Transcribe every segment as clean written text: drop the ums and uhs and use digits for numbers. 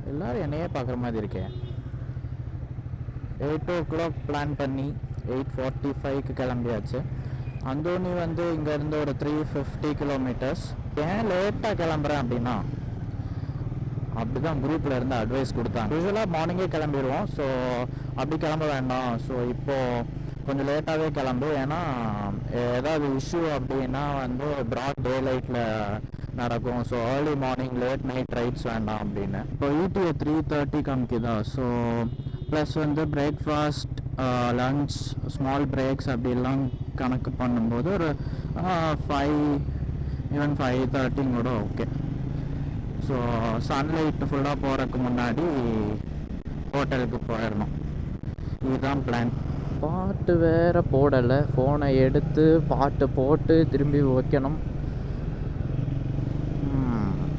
எல்லோரும் என்னையே பார்க்குற மாதிரி இருக்கேன். 8 o'clock பிளான் பண்ணி 8:45க்கு கிளம்பியாச்சு. அந்தோனி வந்து இங்கேருந்து ஒரு 350 கிலோமீட்டர்ஸ். ஏன் லேட்டாக கிளம்புறேன் அப்படின்னா, அப்படி தான் குரூப்பில் இருந்து அட்வைஸ் கொடுத்தாங்க. யூஸ்வலாக மார்னிங்கே கிளம்பிடுவோம், ஸோ அப்படி கிளம்ப வேண்டாம், ஸோ இப்போது கொஞ்சம் லேட்டாகவே கிளம்பு, ஏன்னா ஏதாவது இஷ்யூ அப்படின்னா வந்து ப்ராட் டே லைட்டில் நடக்கும், so early morning late night rights வேண்டாம் அப்படின்னு. இப்போ ETA 3:30 காமிக்குதா, ஸோ ப்ளஸ் வந்து பிரேக்ஃபாஸ்ட், லன்ச், ஸ்மால் பிரேக்ஸ் அப்படிலாம் கணக்கு பண்ணும்போது ஒரு 5 ஈவன் 5:30 கூட ஓகே. ஸோ சன்லைட் ஃபுல்லாக போகிறதுக்கு முன்னாடி ஹோட்டலுக்கு போயிடணும். இதுதான் பிளான். பாட்டு வேறு போடலை, ஃபோனை எடுத்து பாட்டு போட்டு திரும்பி வைக்கணும்.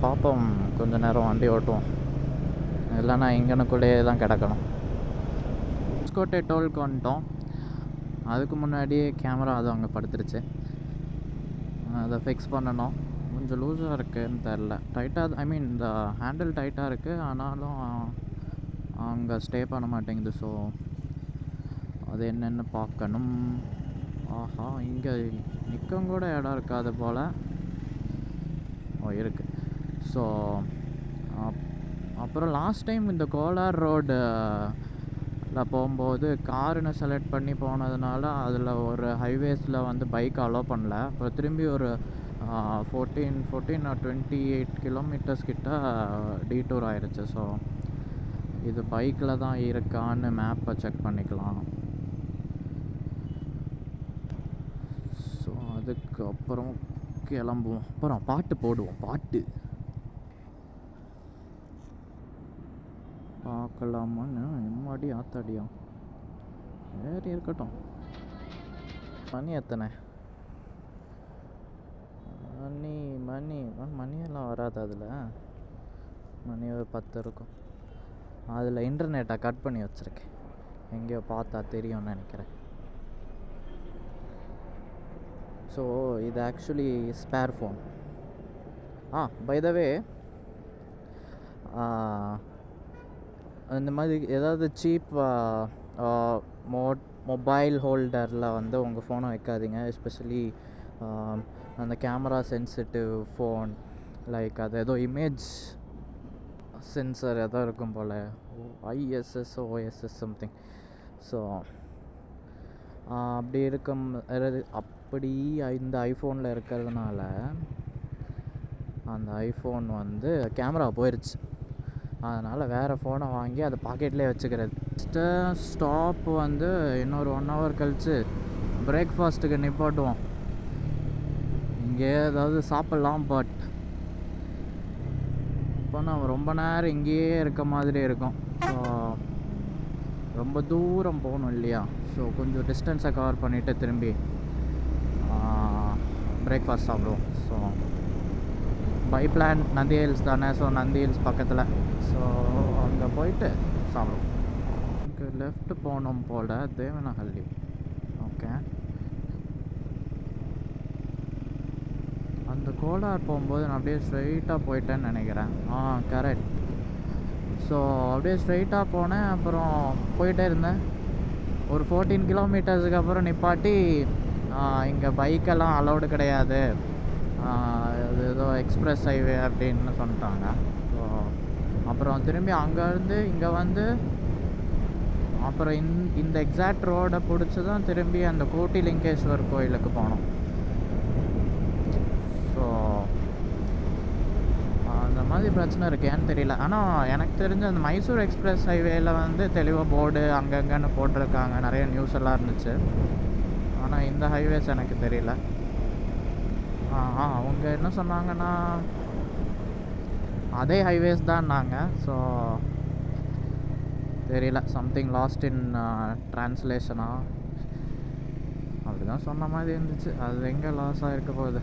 பார்ப்போம், கொஞ்சம் நேரம் வண்டி ஓட்டுவோம், இல்லைன்னா இங்கனுக்குள்ளேயே தான் கிடக்கணும். கோட்டை டோலுக்கு வந்துட்டோம். அதுக்கு முன்னாடியே கேமரா அது அங்கே படுத்துருச்சு, அதை ஃபிக்ஸ் பண்ணணும். கொஞ்சம் லூஸாக இருக்குதுன்னு தெரில, டைட்டாக, ஐ மீன் இந்த ஹேண்டில் டைட்டாக இருக்குது, ஆனாலும் அங்கே ஸ்டே பண்ண மாட்டேங்குது. ஸோ அது என்னென்னு பார்க்கணும். ஆஹா, இங்கே நிற்கும் கூட இடம் இருக்காது போல். ஓ இருக்குது. ஸோ அப்புறம் லாஸ்ட் டைம் இந்த கோலார் ரோடு போகும்போது காருன்னு செலக்ட் பண்ணி போனதுனால அதில் ஒரு ஹைவேஸில் வந்து பைக் அலோவ் பண்ணல. அப்புறம் திரும்பி ஒரு 14 or 28 கிலோமீட்டர்ஸ் கிட்ட டீடூர் ஆயிடுச்சு. ஸோ இது பைக்கில் தான் இருக்கான்னு மேப்பை செக் பண்ணிக்கலாம். ஸோ அதுக்கப்புறம் கிளம்புவோம். அப்புறம் பாட்டு போடுவோம். பாட்டு பார்க்கலாமான்னு எம்மாடி ஆத்தாடியா, வேறு இருக்கட்டும். மணி எத்தனை? மணியெல்லாம் வராது, அதில் மணி ஒரு 10 இருக்கும். அதில் இன்டர்நெட்டை கட் பண்ணி வச்சுருக்கேன், எங்கேயோ பார்த்தா தெரியும்னு நினைக்கிறேன். ஸோ இது actually spare phone. By the way, இந்த மாதிரி ஏதாவது சீப் மொபைல் ஹோல்டரில் வந்து உங்கள் ஃபோனை வைக்காதீங்க. எஸ்பெஷலி அந்த கேமரா சென்சிட்டிவ் ஃபோன், லைக் அது ஏதோ இமேஜ் சென்சர் ஏதோ இருக்கும் போல், ISS OSS சம்திங். ஸோ அப்படி அப்படி இந்த ஐஃபோனில் இருக்கிறதுனால அந்த ஐஃபோன் வந்து கேமரா போயிடுச்சு. அதனால் வேறு ஃபோனை வாங்கி அதை பாக்கெட்லேயே வச்சுக்கிறது. ஸ்டாப் வந்து இன்னொரு 1 hour கழித்து பிரேக்ஃபாஸ்ட்டுக்கு நிப்பாட்டுவோம். இங்கே ஏதாவது சாப்பிட்லாம், பட் இப்போ நம்ம ரொம்ப நேரம் இங்கேயே இருக்க மாதிரி இருக்கும். ஸோ ரொம்ப தூரம் போகணும் இல்லையா, ஸோ கொஞ்சம் டிஸ்டன்ஸை கவர் பண்ணிவிட்டு திரும்பி பிரேக்ஃபாஸ்ட் சாப்பிடுவோம். So by plan Nandi Hills தானே, ஸோ நந்தி ஹில்ஸ் பக்கத்தில், ஸோ அங்கே போயிட்டு சாப்பிடுவோம். இங்கே லெஃப்ட் போனோம் போல், தேவனஹள்ளி. ஓகே, அந்த கோலார் போகும்போது நான் அப்படியே ஸ்ட்ரைட்டாக போயிட்டேன்னு நினைக்கிறேன். கரெக்ட். ஸோ அப்படியே ஸ்ட்ரைட்டாக போனேன், அப்புறம் போயிட்டே இருந்தேன். ஒரு 14 கிலோமீட்டர்ஸுக்கு அப்புறம் நிப்பாட்டி, இங்கே பைக்கெல்லாம் அலௌடு கிடையாது, அது ஏதோ எக்ஸ்ப்ரெஸ் ஹைவே அப்படின்னு சொல்லிட்டாங்க. ஸோ அப்புறம் திரும்பி அங்கேருந்து இங்கே வந்து அப்புறம் இந்த எக்ஸாக்ட் ரோடை பிடிச்சி தான் திரும்பி அந்த கோட்டி லிங்கேஸ்வர் கோயிலுக்கு போனோம். ஸோ அந்த மாதிரி பிரச்சனை இருக்குது, ஏன்னு தெரியல. ஆனால் எனக்கு தெரிஞ்ச அந்த மைசூர் எக்ஸ்பிரஸ் ஹைவேயில் வந்து தெளிவாக போர்டு அங்கங்கன்னு போட்டிருக்காங்க, நிறைய நியூஸ் எல்லாம் இருந்துச்சு. ஆனால் இந்த ஹைவேஸ் எனக்கு தெரியல. அவங்க என்ன சொன்னாங்கன்னா அதே ஹைவேஸ் தான்னாங்க. ஸோ தெரியல, சம்திங் லாஸ்ட் இன் ட்ரான்ஸ்லேஷனா அப்படி தான் சொன்ன மாதிரி இருந்துச்சு. அது எங்கே லாஸ் ஆகிருக்க போகுது.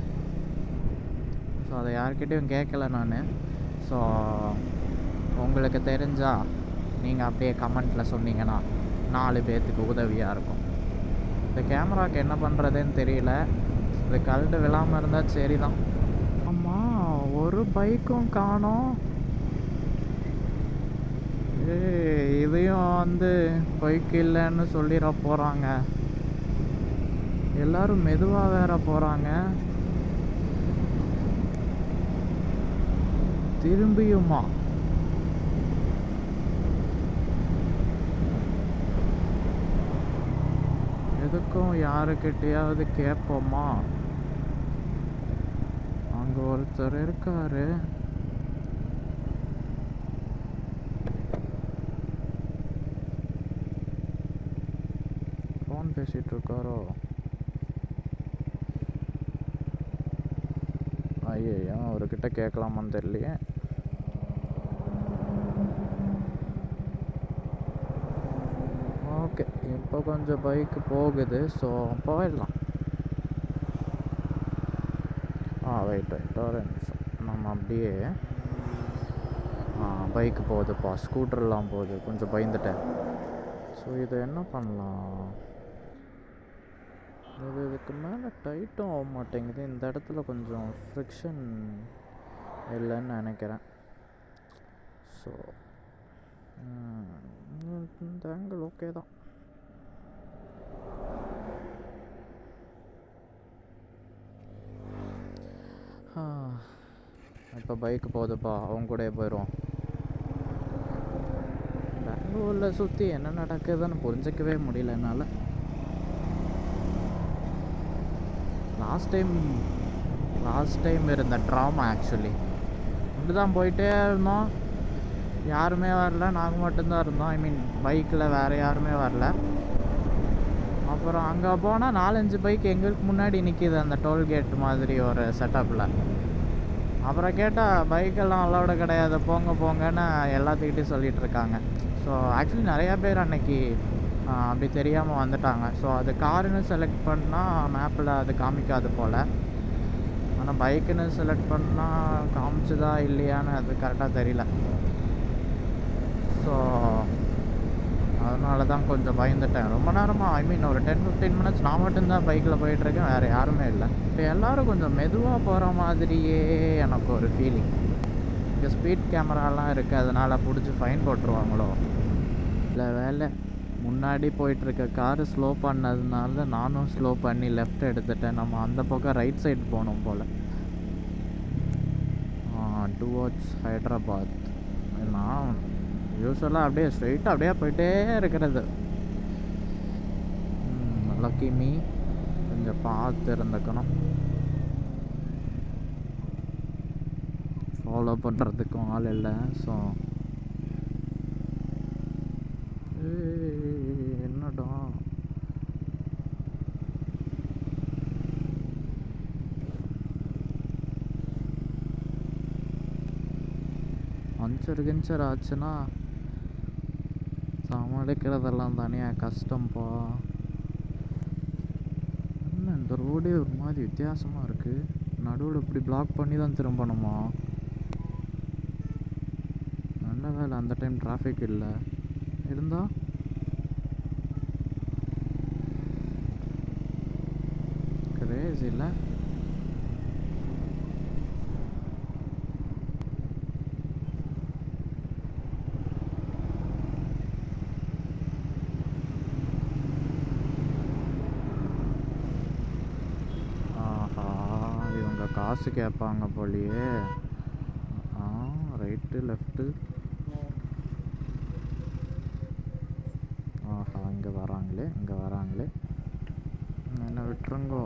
ஸோ அதை யார்கிட்டையும் கேட்கல நான். ஸோ உங்களுக்கு தெரிஞ்சால் நீங்கள் அப்படியே கமெண்ட்டில் சொன்னீங்கன்னா 4 பேர்த்துக்கு உதவியாக இருக்கும். இந்த கேமராவுக்கு என்ன பண்ணுறதுன்னு தெரியல, இது கழட்டு விழாமல் இருந்தால் சரி தான். ஆமாம், ஒரு பைக்கும் காணோம். இதையும் வந்து பைக் இல்லைன்னு சொல்லிட போகிறாங்க. எல்லாரும் மெதுவாக வேற போகிறாங்க. திரும்பியுமா? எதுக்கும் யாருக்கிட்டையாவது கேட்போமா? அங்கே ஒருத்தர் இருக்காரு. ஃபோன் பேசிகிட்டு இருக்காரோ? ஐயோ, அவர்கிட்ட கேட்கலாமான்னு தெரியலையே. ஓகே, இப்போ கொஞ்சம் பைக்கு போகுது. ஸோ போயிடலாம். வெயிட் ஒரு நிமிஷம். நம்ம அப்படியே பைக்கு போகுதுப்பா, ஸ்கூட்டர்லாம் போகுது. கொஞ்சம் பயந்துட்டேன். ஸோ இதை என்ன பண்ணலாம்? இதுக்கு மேலே டைட்டும் ஆக மாட்டேங்குது. இந்த இடத்துல கொஞ்சம் ஃப்ரிக்ஷன் இல்லைன்னு நினைக்கிறேன். ஸோ இந்த ஆங்கிள் ஓகே தான். இப்போ பைக்கு போகுதுப்பா, அவங்க கூடயே போயிடுவோம். பெங்களூரில் சுற்றி என்ன நடக்குதுன்னு புரிஞ்சிக்கவே முடியல என்னால். லாஸ்ட் டைம் இருந்த ட்ராமா ஆக்சுவலி இப்படி தான் போயிட்டே இருந்தோம். யாருமே வரல, நாங்கள் மட்டும்தான் இருந்தோம். ஐ மீன் பைக்கில் வேறு யாருமே வரல. அப்புறம் அங்கே போனால் 4-5 பைக் எங்களுக்கு முன்னாடி நிற்கிது, அந்த டோல்கேட் மாதிரி ஒரு செட்டப்பில். அப்புறம் கேட்டால் பைக்கெல்லாம் அலோடு கிடையாது, போங்கன்னு எல்லாத்துக்கிட்டையும் சொல்லிகிட்ருக்காங்க. ஸோ ஆக்சுவலி நிறையா பேர் அன்னைக்கு அப்படி தெரியாமல் வந்துட்டாங்க. ஸோ அது காருன்னு செலக்ட் பண்ணால் மேப்பில் அது காமிக்காது போல். ஆனால் பைக்குன்னு செலக்ட் பண்ணால் காமிச்சுதா இல்லையான்னு அது கரெக்டாக தெரியல. ஸோ அதனால தான் கொஞ்சம் பயந்துட்டேன் ரொம்ப நேரமாக. ஐ மீன் ஒரு 10-15 மினிட்ஸ் நான் மட்டும்தான் பைக்கில் போயிட்டுருக்கேன், வேறு யாருமே இல்லை. இப்போ எல்லோரும் கொஞ்சம் மெதுவாக போகிற மாதிரியே எனக்கு ஒரு ஃபீலிங். இங்கே ஸ்பீட் கேமராலாம் இருக்குது, அதனால் பிடிச்சி ஃபைன் போட்டுருவாங்களோ? இல்லை வேலை முன்னாடி போயிட்டுருக்க காரு ஸ்லோ பண்ணதுனால நானும் ஸ்லோ பண்ணி லெஃப்ட் எடுத்துட்டேன். நம்ம அந்த பக்கம் ரைட் சைடு போகணும் போல். டுவர்ட்ஸ் ஹைதராபாத். நான் யூஸ்வலாக அப்படியே ஸ்ட்ரெயிட்டாக அப்படியே போயிட்டே இருக்கிறது. லக்கி மீ, கொஞ்சம் பார்த்து இருந்துக்கணும். ஃபாலோ பண்ணுறதுக்கும் ஆள் இல்லை. ஸோ என்னடா பஞ்சர் ஆச்சுன்னா சமாளிக்கிறதெல்லாம் தனியாக கஷ்டம்ப்பா. என்ன இந்த ரோடே ஒரு மாதிரி வித்தியாசமாக இருக்குது. நடுவில் இப்படி பிளாக் பண்ணி தான் திரும்பணுமா? நல்ல வேலை அந்த டைம் டிராஃபிக் இல்லை. இருந்தா கிரேஸ் இல்லை. காசு கேட்பாங்க போலியே. Right left. இங்கே வராங்களே என்ன விட்டுருங்கோ.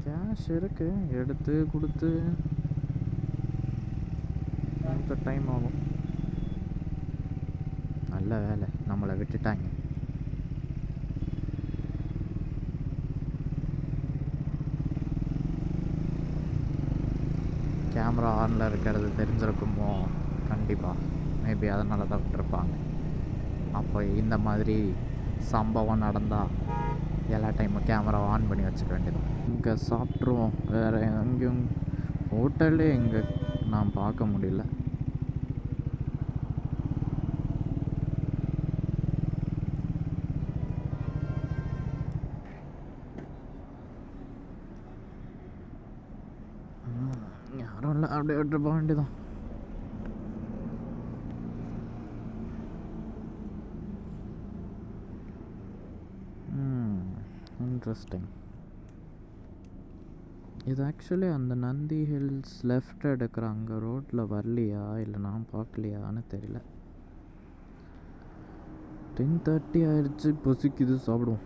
கேஷ் இருக்கு, எடுத்து கொடுத்து கொஞ்சம் டைம் ஆகும். நல்ல வேலை நம்மளை விட்டுட்டாங்க. கேமரா ஆனில் இருக்கிறது தெரிஞ்சிருக்குமோ? கண்டிப்பாக மேபி அதனால தான் விட்டுருப்பாங்க. அப்போ இந்த மாதிரி சம்பவம் நடந்தால் எல்லா டைமும் கேமரா ஆன் பண்ணி வச்சுக்க வேண்டியது. இங்கே சாப்பிட்ருவோம். வேறு எங்கேயும் ஹோட்டலே இங்கே நான் பார்க்க முடியல. யாரும் இல்லை, அப்படியே விட்டு போக வேண்டியதான். இன்ட்ரெஸ்டிங். இது ஆக்சுவலி அந்த நந்தி ஹில்ஸ் லெஃப்ட் எடுக்கிறாங்க ரோட்டில் வரலையா இல்லை நான் பார்க்கலையான்னு தெரியல. 10:30 ஆயிடுச்சு, பசிக்குது, சாப்பிடுவோம்.